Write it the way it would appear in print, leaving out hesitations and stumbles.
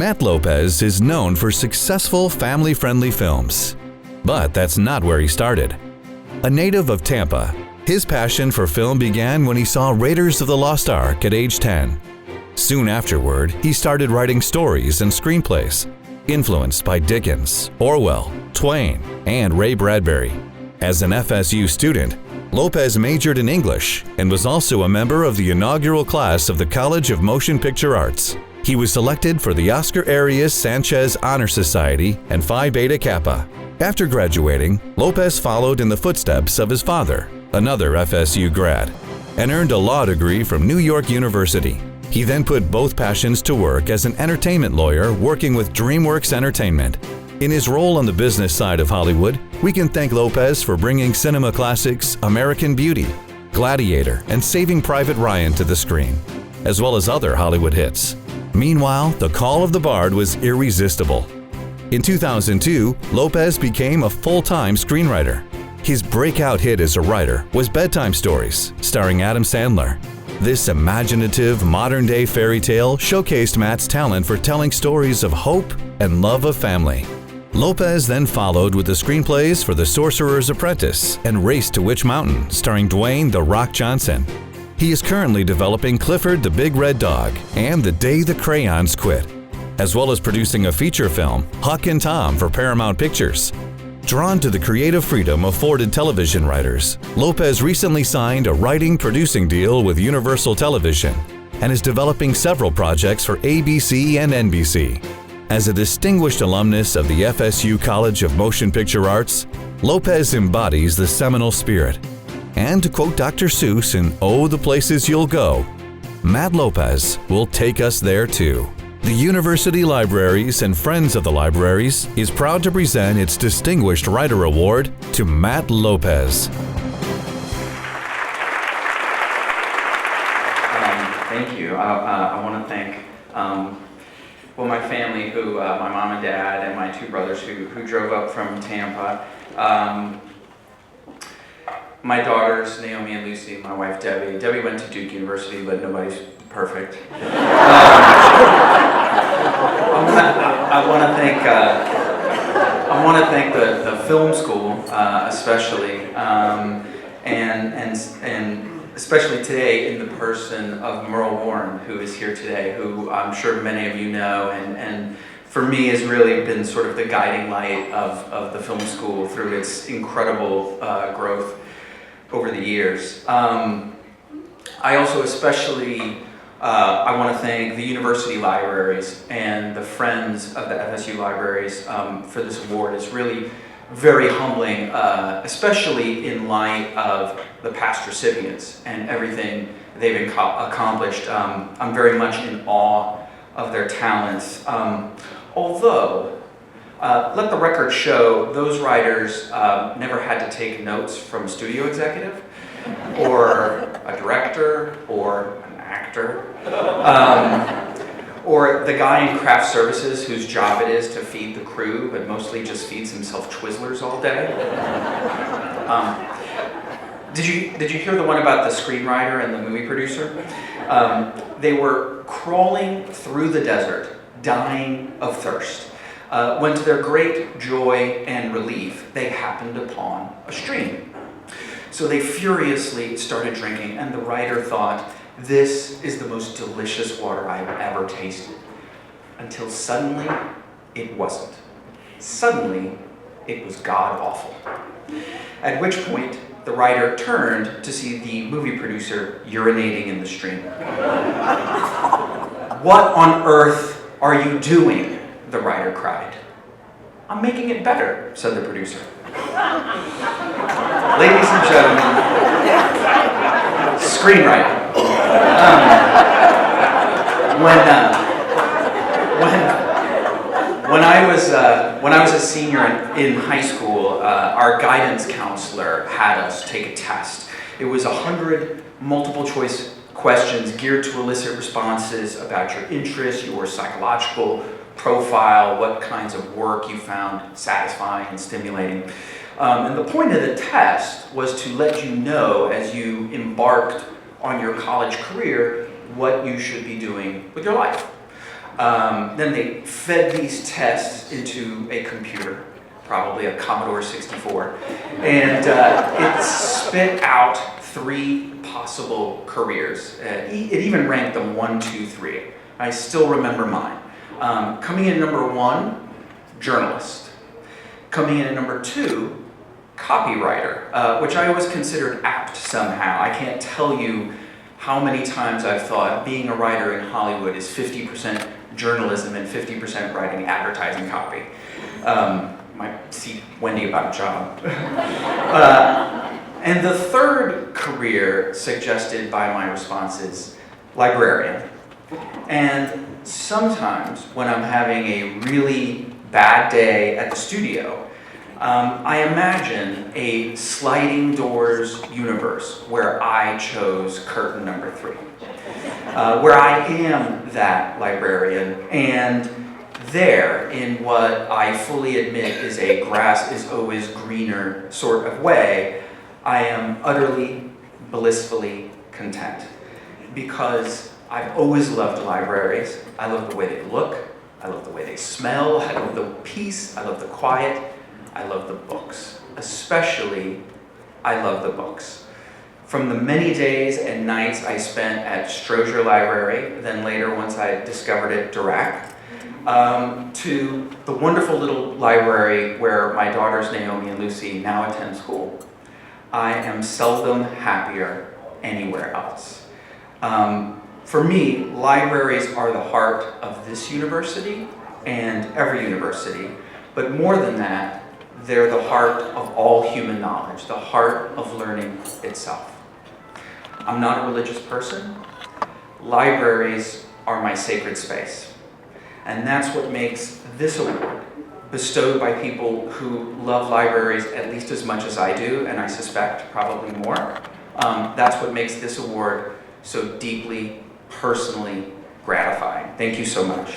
Matt Lopez is known for successful family-friendly films. But that's not where he started. A native of Tampa, his passion for film began when he saw Raiders of the Lost Ark at age 10. Soon afterward, he started writing stories and screenplays, influenced by Dickens, Orwell, Twain, and Ray Bradbury. As an FSU student, Lopez majored in English and was also a member of the inaugural class of the College of Motion Picture Arts. He was selected for the Oscar Arias Sanchez Honor Society and Phi Beta Kappa. After graduating, Lopez followed in the footsteps of his father, another FSU grad, and earned a law degree from New York University. He then put both passions to work as an entertainment lawyer working with DreamWorks Entertainment. In his role on the business side of Hollywood, we can thank Lopez for bringing cinema classics American Beauty, Gladiator, and Saving Private Ryan to the screen, as well as other Hollywood hits. Meanwhile, The Call of the Bard was irresistible. In 2002, Lopez became a full-time screenwriter. His breakout hit as a writer was Bedtime Stories, starring Adam Sandler. This imaginative, modern-day fairy tale showcased Matt's talent for telling stories of hope and love of family. Lopez then followed with the screenplays for The Sorcerer's Apprentice and Race to Witch Mountain, starring Dwayne "The Rock" Johnson. He is currently developing Clifford the Big Red Dog and The Day the Crayons Quit, as well as producing a feature film, Huck and Tom, for Paramount Pictures. Drawn to the creative freedom afforded television writers, Lopez recently signed a writing-producing deal with Universal Television and is developing several projects for ABC and NBC. As a distinguished alumnus of the FSU College of Motion Picture Arts, Lopez embodies the Seminole spirit. And to quote Dr. Seuss in Oh, the Places You'll Go, Matt Lopez will take us there too. The University Libraries and Friends of the Libraries is proud to present its Distinguished Writer Award to Matt Lopez. Thank you. I want to thank my family, my mom and dad, and my two brothers who drove up from Tampa. My daughters, Naomi and Lucy, my wife Debbie. Debbie went to Duke University, but nobody's perfect. I want to thank the film school, especially, and especially today in the person of Merle Warren, who is here today, who I'm sure many of you know, and for me has really been sort of the guiding light of the film school through its incredible growth over the years. I also especially I want to thank the university libraries and the Friends of the FSU Libraries for this award. It's really very humbling, especially in light of the past recipients and everything they've accomplished. I'm very much in awe of their talents. Although, let the record show, those writers never had to take notes from a studio executive or a director or an actor or the guy in craft services whose job it is to feed the crew but mostly just feeds himself Twizzlers all day. Did you hear the one about the screenwriter and the movie producer? They were crawling through the desert, dying of thirst, when to their great joy and relief, they happened upon a stream. So they furiously started drinking, and the writer thought, this is the most delicious water I've ever tasted. Until suddenly, it wasn't. Suddenly, it was god-awful. At which point, the writer turned to see the movie producer urinating in the stream. What on earth are you doing? The writer cried. I'm making it better, said the producer. Ladies and gentlemen, screenwriting. When I was a senior in high school, our guidance counselor had us take a test. It was 100 multiple choice questions geared to elicit responses about your interests, your psychological profile, what kinds of work you found satisfying and stimulating. And the point of the test was to let you know as you embarked on your college career what you should be doing with your life. Then they fed these tests into a computer, probably a Commodore 64, and it spit out 3 possible careers. It even ranked them 1, 2, 3. I still remember mine. Coming in number 1, journalist. Coming in at number 2, copywriter, which I always considered apt somehow. I can't tell you how many times I've thought being a writer in Hollywood is 50% journalism and 50% writing advertising copy. Might see Wendy about a job. And the third career suggested by my response is librarian. And sometimes when I'm having a really bad day at the studio, I imagine a sliding doors universe where I chose curtain number 3, where I am that librarian, and there, in what I fully admit is a grass is always greener sort of way, I am utterly, blissfully content. Because I've always loved libraries. I love the way they look, I love the way they smell, I love the peace, I love the quiet, I love the books. Especially, I love the books. From the many days and nights I spent at Strozier Library, then later once I discovered it, Dirac, to the wonderful little library where my daughters Naomi and Lucy now attend school, I am seldom happier anywhere else. For me, libraries are the heart of this university and every university, but more than that, they're the heart of all human knowledge, the heart of learning itself. I'm not a religious person. Libraries are my sacred space. And that's what makes this award, bestowed by people who love libraries at least as much as I do, and I suspect probably more. That's what makes this award so deeply, personally gratifying. Thank you so much.